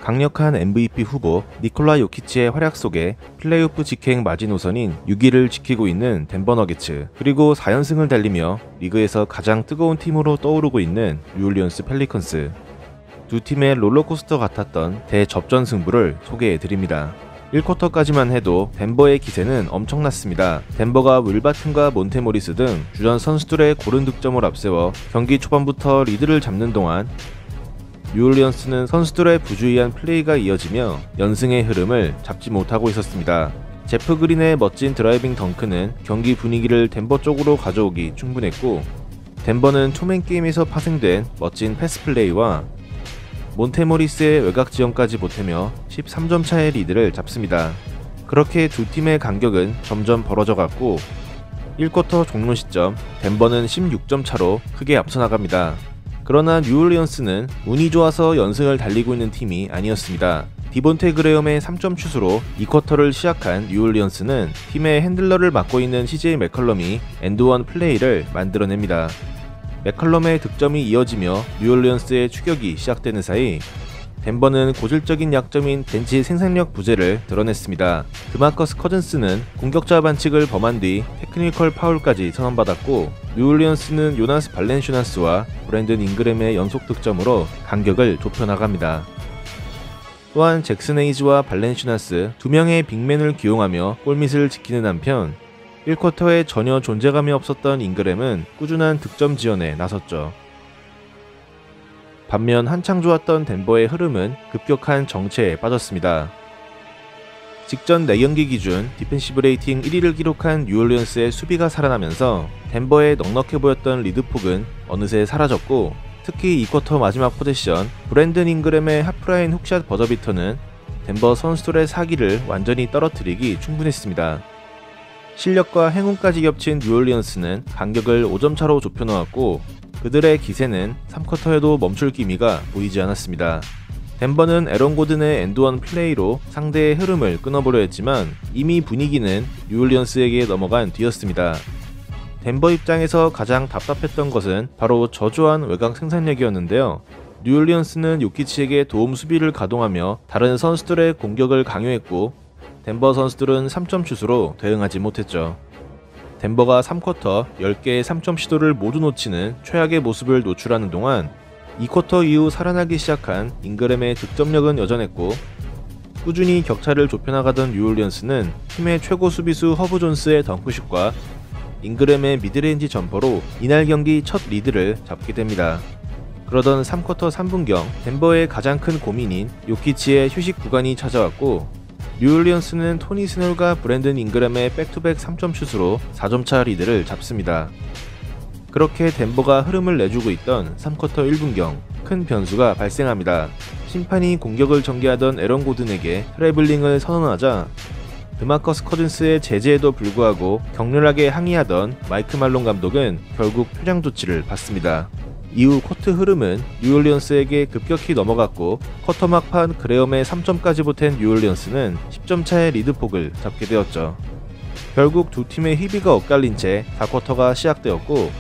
강력한 MVP 후보 니콜라 요키치의 활약 속에 플레이오프 직행 마지노선인 6위를 지키고 있는 덴버 너게츠, 그리고 4연승을 달리며 리그에서 가장 뜨거운 팀으로 떠오르고 있는 뉴올리언스 펠리컨스. 두 팀의 롤러코스터 같았던 대접전 승부를 소개해드립니다. 1쿼터까지만 해도 덴버의 기세는 엄청났습니다. 덴버가 윌 바튼과 몬테모리스 등 주전 선수들의 고른 득점을 앞세워 경기 초반부터 리드를 잡는 동안 뉴올리언스는 선수들의 부주의한 플레이가 이어지며 연승의 흐름을 잡지 못하고 있었습니다. 제프 그린의 멋진 드라이빙 덩크는 경기 분위기를 덴버 쪽으로 가져오기 충분했고, 덴버는 초맨 게임에서 파생된 멋진 패스 플레이와 몬테모리스의 외곽 지원까지 보태며 13점 차의 리드를 잡습니다. 그렇게 두 팀의 간격은 점점 벌어져갔고 1쿼터 종료 시점 덴버는 16점 차로 크게 앞서 나갑니다. 그러나 뉴올리언스는 운이 좋아서 연승을 달리고 있는 팀이 아니었습니다. 디본테 그레엄의 3점 슛으로 2쿼터를 시작한 뉴올리언스는 팀의 핸들러를 맡고 있는 CJ 맥컬럼이 엔드원 플레이를 만들어냅니다. 맥컬럼의 득점이 이어지며 뉴올리언스의 추격이 시작되는 사이 덴버는 고질적인 약점인 벤치 생산력 부재를 드러냈습니다. 드마커스 커즌스는 공격자 반칙을 범한 뒤 테크니컬 파울까지 선언받았고, 뉴올리언스는 요나스 발렌슈나스와 브랜든 잉그램의 연속 득점으로 간격을 좁혀나갑니다. 또한 잭슨 헤이즈와 발렌슈나스 두 명의 빅맨을 기용하며 골밑을 지키는 한편 1쿼터에 전혀 존재감이 없었던 잉그램은 꾸준한 득점 지원에 나섰죠. 반면 한창 좋았던 덴버의 흐름은 급격한 정체에 빠졌습니다. 직전 4경기 기준 디펜시브 레이팅 1위를 기록한 뉴올리언스의 수비가 살아나면서 덴버의 넉넉해 보였던 리드폭은 어느새 사라졌고, 특히 2쿼터 마지막 포제션 브랜든 잉그램의 하프라인 훅샷 버저비터는 덴버 선수들의 사기를 완전히 떨어뜨리기 충분했습니다. 실력과 행운까지 겹친 뉴올리언스는 간격을 5점 차로 좁혀놓았고, 그들의 기세는 3쿼터에도 멈출 기미가 보이지 않았습니다. 덴버는 에런 고든의 엔드원 플레이로 상대의 흐름을 끊어보려 했지만 이미 분위기는 뉴올리언스에게 넘어간 뒤였습니다. 덴버 입장에서 가장 답답했던 것은 바로 저조한 외곽 생산력이었는데요. 뉴올리언스는 요키치에게 도움 수비를 가동하며 다른 선수들의 공격을 강요했고, 덴버 선수들은 3점 슛으로 대응하지 못했죠. 덴버가 3쿼터 10개의 3점 시도를 모두 놓치는 최악의 모습을 노출하는 동안 2쿼터 이후 살아나기 시작한 잉그램의 득점력은 여전했고, 꾸준히 격차를 좁혀나가던 뉴올리언스는 팀의 최고 수비수 허브 존스의 덩크슛과 잉그램의 미드레인지 점퍼로 이날 경기 첫 리드를 잡게 됩니다. 그러던 3쿼터 3분경 덴버의 가장 큰 고민인 요키치의 휴식 구간이 찾아왔고, 뉴올리언스는 토니 스넬과 브랜든 잉그램의 백투백 3점 슛으로 4점차 리드를 잡습니다. 그렇게 덴버가 흐름을 내주고 있던 3쿼터 1분경 큰 변수가 발생합니다. 심판이 공격을 전개하던 에런 고든에게 트래블링을 선언하자 드마커스 커즌스의 제재에도 불구하고 격렬하게 항의하던 마이크 말론 감독은 결국 표량 조치를 받습니다. 이후 코트 흐름은 뉴올리언스에게 급격히 넘어갔고, 쿼터 막판 그레엄의 3점까지 보탠 뉴올리언스는 10점 차의 리드폭을 잡게 되었죠. 결국 두 팀의 희비가 엇갈린 채 4쿼터가 시작되었고,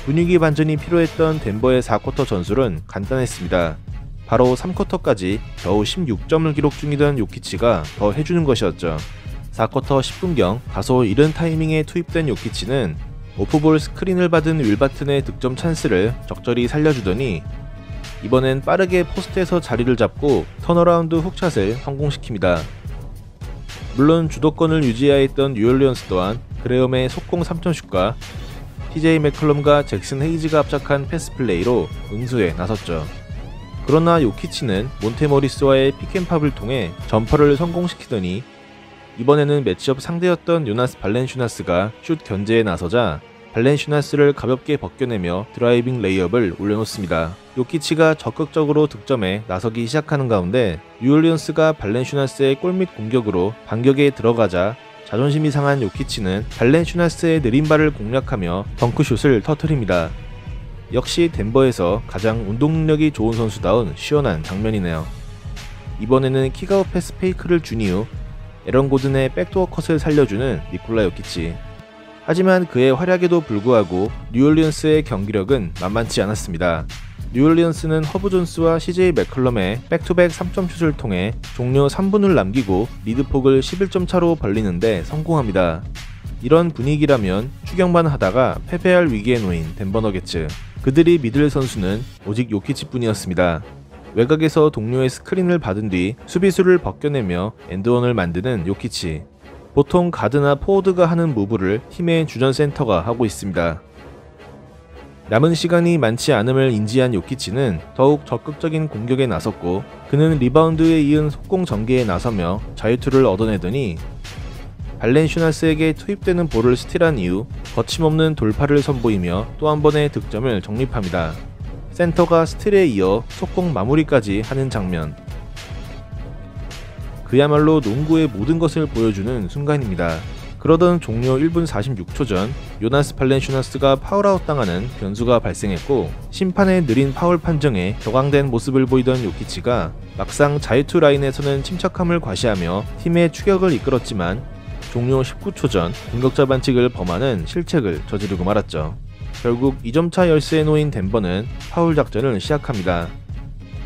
분위기 반전이 필요했던 덴버의 4쿼터 전술은 간단했습니다. 바로 3쿼터까지 겨우 16점을 기록 중이던 요키치가 더 해주는 것이었죠. 4쿼터 10분경 다소 이른 타이밍에 투입된 요키치는 오프볼 스크린을 받은 윌 바튼의 득점 찬스를 적절히 살려주더니 이번엔 빠르게 포스트에서 자리를 잡고 턴어라운드 훅샷을 성공시킵니다. 물론 주도권을 유지해야 했던 뉴올리언스 또한 그레엄의 속공 3점슛과 CJ 맥컬럼과 잭슨 헤이즈가 합작한 패스 플레이로 응수에 나섰죠. 그러나 요키치는 몬테모리스와의 픽앤팝을 통해 점퍼를 성공시키더니 이번에는 매치업 상대였던 요나스 발렌슈나스가 슛 견제에 나서자 발렌슈나스를 가볍게 벗겨내며 드라이빙 레이업을 올려놓습니다. 요키치가 적극적으로 득점에 나서기 시작하는 가운데 뉴올리언스가 발렌슈나스의 골밑 공격으로 반격에 들어가자 자존심이 상한 요키치는 발렌슈나스의 느린 발을 공략하며 덩크슛을 터뜨립니다. 역시 덴버에서 가장 운동 능력이 좋은 선수다운 시원한 장면이네요. 이번에는 킥아웃 패스 페이크를 준 이후 에런 고든의 백도어 컷을 살려주는 니콜라 요키치. 하지만 그의 활약에도 불구하고 뉴올리언스의 경기력은 만만치 않았습니다. 뉴올리언스는 허브 존스와 CJ 맥컬럼의 백투백 3점슛을 통해 종료 3분을 남기고 리드폭을 11점 차로 벌리는데 성공합니다. 이런 분위기라면 추격만 하다가 패배할 위기에 놓인 덴버 너게츠. 그들이 믿을 선수는 오직 요키치뿐이었습니다. 외곽에서 동료의 스크린을 받은 뒤 수비수를 벗겨내며 엔드원을 만드는 요키치. 보통 가드나 포워드가 하는 무브를 팀의 주전 센터가 하고 있습니다. 남은 시간이 많지 않음을 인지한 요키치는 더욱 적극적인 공격에 나섰고 그는 리바운드에 이은 속공 전개에 나서며 자유투를 얻어내더니 발렌슈나스에게 투입되는 볼을 스틸한 이후 거침없는 돌파를 선보이며 또 한 번의 득점을 정립합니다. 센터가 스틸에 이어 속공 마무리까지 하는 장면. 그야말로 농구의 모든 것을 보여주는 순간입니다. 그러던 종료 1분 46초 전 요나스 발렌슈나스가 파울아웃 당하는 변수가 발생했고 심판의 느린 파울 판정에 격앙된 모습을 보이던 요키치가 막상 자유투 라인에서는 침착함을 과시하며 팀의 추격을 이끌었지만 종료 19초 전 공격자 반칙을 범하는 실책을 저지르고 말았죠. 결국 2점차 열세에 놓인 덴버는 파울 작전을 시작합니다.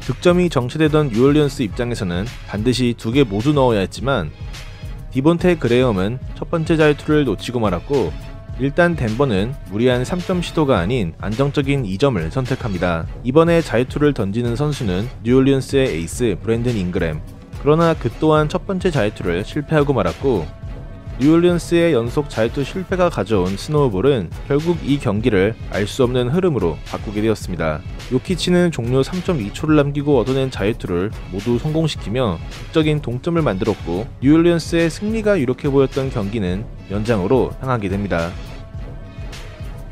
득점이 정체되던 뉴올리언스 입장에서는 반드시 2개 모두 넣어야 했지만 디본테 그레엄은 첫 번째 자유투를 놓치고 말았고 일단 덴버는 무리한 3점 시도가 아닌 안정적인 2점을 선택합니다. 이번에 자유투를 던지는 선수는 뉴올리언스의 에이스 브랜든 잉그램. 그러나 그 또한 첫 번째 자유투를 실패하고 말았고 뉴올리언스의 연속 자유투 실패가 가져온 스노우볼은 결국 이 경기를 알 수 없는 흐름으로 바꾸게 되었습니다. 요키치는 종료 3.2초를 남기고 얻어낸 자유투를 모두 성공시키며 극적인 동점을 만들었고 뉴올리언스의 승리가 유력해 보였던 경기는 연장으로 향하게 됩니다.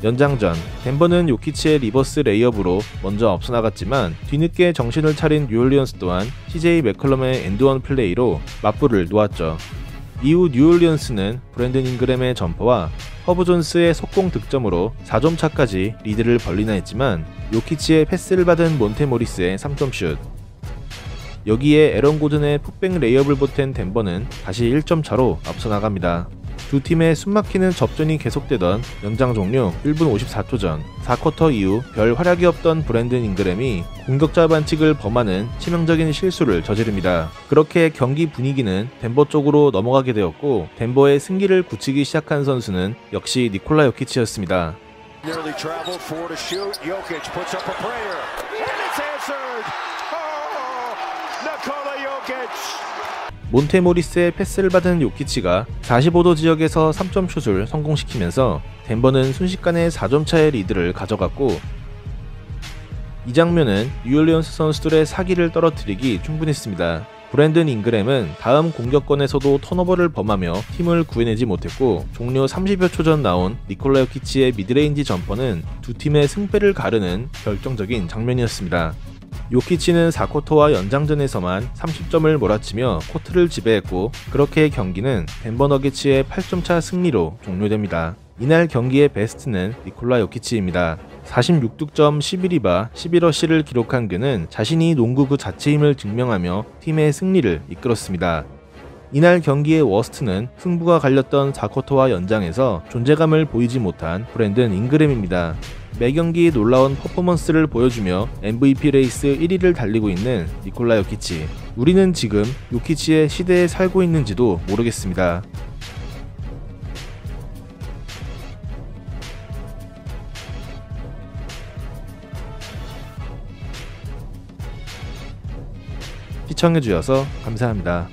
연장전, 덴버는 요키치의 리버스 레이업으로 먼저 앞서 나갔지만 뒤늦게 정신을 차린 뉴올리언스 또한 CJ 맥컬럼의 엔드원 플레이로 맞불을 놓았죠. 이후 뉴올리언스는 브랜든 잉그램의 점퍼와 허브 존스의 속공 득점으로 4점 차까지 리드를 벌리나 했지만 요키치의 패스를 받은 몬테 모리스의 3점슛. 여기에 에런 고든의 풋백 레이업을 보탠 덴버는 다시 1점 차로 앞서 나갑니다. 두 팀의 숨막히는 접전이 계속되던 연장 종료 1분 54초 전 4쿼터 이후 별 활약이 없던 브랜든 잉그램이 공격자 반칙을 범하는 치명적인 실수를 저지릅니다. 그렇게 경기 분위기는 덴버 쪽으로 넘어가게 되었고 덴버의 승기를 굳히기 시작한 선수는 역시 니콜라 요키치였습니다. 몬테 모리스의 패스를 받은 요키치가 45도 지역에서 3점 슛을 성공시키면서 덴버는 순식간에 4점 차의 리드를 가져갔고 이 장면은 뉴올리언스 선수들의 사기를 떨어뜨리기 충분했습니다. 브랜든 잉그램은 다음 공격권에서도 턴오버를 범하며 팀을 구해내지 못했고 종료 30여 초 전 나온 니콜라 요키치의 미드레인지 점퍼는 두 팀의 승패를 가르는 결정적인 장면이었습니다. 요키치는 4쿼터와 연장전에서만 30점을 몰아치며 코트를 지배했고 그렇게 경기는 덴버 너게츠의 8점차 승리로 종료됩니다. 이날 경기의 베스트는 니콜라 요키치입니다. 46득점 11리바 11어시를 기록한 그는 자신이 농구 그 자체임을 증명하며 팀의 승리를 이끌었습니다. 이날 경기의 워스트는 승부가 갈렸던 4쿼터와 연장에서 존재감을 보이지 못한 브랜든 잉그램입니다. 매경기 놀라운 퍼포먼스를 보여주며 MVP 레이스 1위를 달리고 있는 니콜라 요키치. 우리는 지금 요키치의 시대에 살고 있는지도 모르겠습니다. 시청해주셔서 감사합니다.